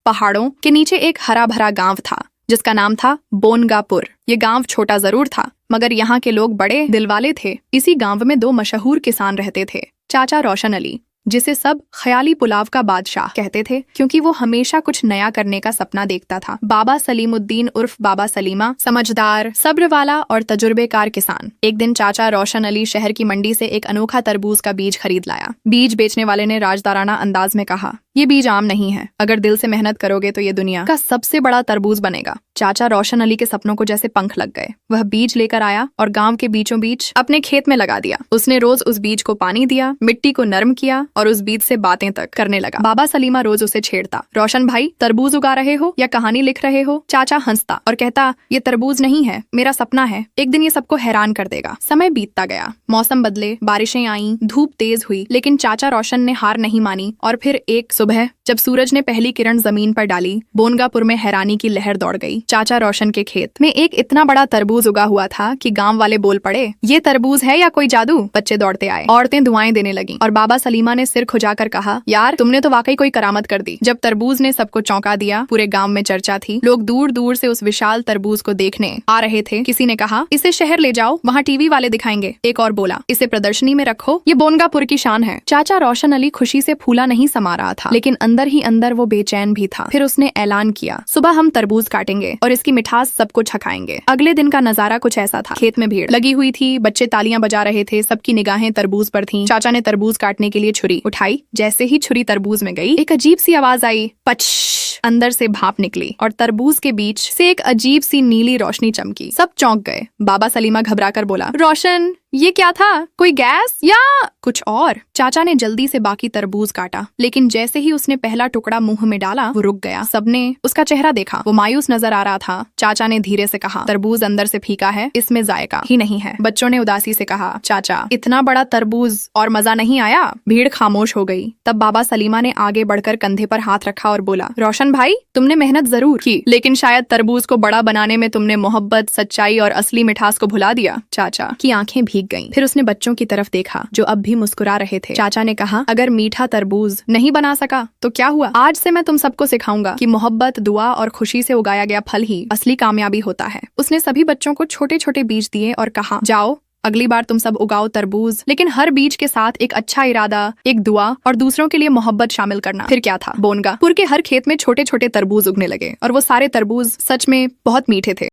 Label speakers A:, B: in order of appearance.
A: पहाड़ों के नीचे एक हरा भरा गांव था जिसका नाम था बोनगापुर। ये गांव छोटा जरूर था मगर यहाँ के लोग बड़े दिलवाले थे। इसी गांव में दो मशहूर किसान रहते थे, चाचा रोशन अली, जिसे सब ख्याली पुलाव का बादशाह कहते थे क्योंकि वो हमेशा कुछ नया करने का सपना देखता था। बाबा सलीमुद्दीन उर्फ बाबा सलीमा, समझदार, सब्र वाला और तजुर्बेकार किसान। एक दिन चाचा रोशन अली शहर की मंडी से एक अनोखा तरबूज का बीज खरीद लाया। बीज बेचने वाले ने राजदाराना अंदाज में कहा, ये बीज आम नहीं है, अगर दिल से मेहनत करोगे तो ये दुनिया का सबसे बड़ा तरबूज बनेगा। चाचा रोशन अली के सपनों को जैसे पंख लग गए। वह बीज लेकर आया और गांव के बीचों बीच अपने खेत में लगा दिया। उसने रोज उस बीज को पानी दिया, मिट्टी को नरम किया और उस बीज से बातें तक करने लगा। बाबा सलीमा रोज उसे छेड़ता, रोशन भाई तरबूज उगा रहे हो या कहानी लिख रहे हो? चाचा हंसता और कहता, ये तरबूज नहीं है, मेरा सपना है, एक दिन ये सबको हैरान कर देगा। समय बीतता गया, मौसम बदले, बारिशें आईं, धूप तेज हुई, लेकिन चाचा रोशन ने हार नहीं मानी। और फिर एक सुबह जब सूरज ने पहली किरण जमीन पर डाली, बोनगापुर में हैरानी की लहर दौड़ गई। चाचा रोशन के खेत में एक इतना बड़ा तरबूज उगा हुआ था कि गांव वाले बोल पड़े, ये तरबूज है या कोई जादू? बच्चे दौड़ते आए, औरतें दुआएं देने लगीं और बाबा सलीमा ने सिर खुजाकर कहा, यार तुमने तो वाकई कोई करामत कर दी। जब तरबूज ने सबको चौंका दिया, पूरे गांव में चर्चा थी। लोग दूर दूर से उस विशाल तरबूज को देखने आ रहे थे। किसी ने कहा, इसे शहर ले जाओ, वहाँ टीवी वाले दिखाएंगे। एक और बोला, इसे प्रदर्शनी में रखो, ये बोनगापुर की शान है। चाचा रोशन अली खुशी से फूला नहीं समा रहा था, लेकिन अंदर ही अंदर वो बेचैन भी था। फिर उसने ऐलान किया, सुबह हम तरबूज काटेंगे और इसकी मिठास सबको छकाएंगे। अगले दिन का नजारा कुछ ऐसा था। खेत में भीड़ लगी हुई थी, बच्चे तालियां बजा रहे थे, सबकी निगाहें तरबूज पर थीं। चाचा ने तरबूज काटने के लिए छुरी उठाई। जैसे ही छुरी तरबूज में गई, एक अजीब सी आवाज आई, पच। अंदर से भाप निकली और तरबूज के बीच से एक अजीब सी नीली रोशनी चमकी। सब चौंक गए। बाबा सलीमा घबराकर बोला, रोशन ये क्या था? कोई गैस या कुछ और? चाचा ने जल्दी से बाकी तरबूज काटा, लेकिन जैसे ही उसने पहला टुकड़ा मुंह में डाला, वो रुक गया। सबने उसका चेहरा देखा, वो मायूस नजर आ रहा था। चाचा ने धीरे से कहा, तरबूज अंदर से फीका है, इसमें जायका ही नहीं है। बच्चों ने उदासी से कहा, चाचा इतना बड़ा तरबूज और मजा नहीं आया। भीड़ खामोश हो गई। तब बाबा सलीमा ने आगे बढ़कर कंधे पर हाथ रखा और बोला, रोशन भाई तुमने मेहनत जरूर की, लेकिन शायद तरबूज को बड़ा बनाने में तुमने मोहब्बत, सच्चाई और असली मिठास को भुला दिया। चाचा की आंखें भीग गईं। फिर उसने बच्चों की तरफ देखा जो अब भी मुस्कुरा रहे थे। चाचा ने कहा, अगर मीठा तरबूज नहीं बना सका तो क्या हुआ? आज से मैं तुम सबको सिखाऊंगा कि मोहब्बत, दुआ और खुशी से उगाया गया फल ही असली कामयाबी होता है। उसने सभी बच्चों को छोटे छोटे बीज दिए और कहा, जाओ अगली बार तुम सब उगाओ तरबूज, लेकिन हर बीज के साथ एक अच्छा इरादा, एक दुआ और दूसरों के लिए मोहब्बत शामिल करना। फिर क्या था, बोनगापुर के हर खेत में छोटे छोटे तरबूज उगने लगे और वो सारे तरबूज सच में बहुत मीठे थे।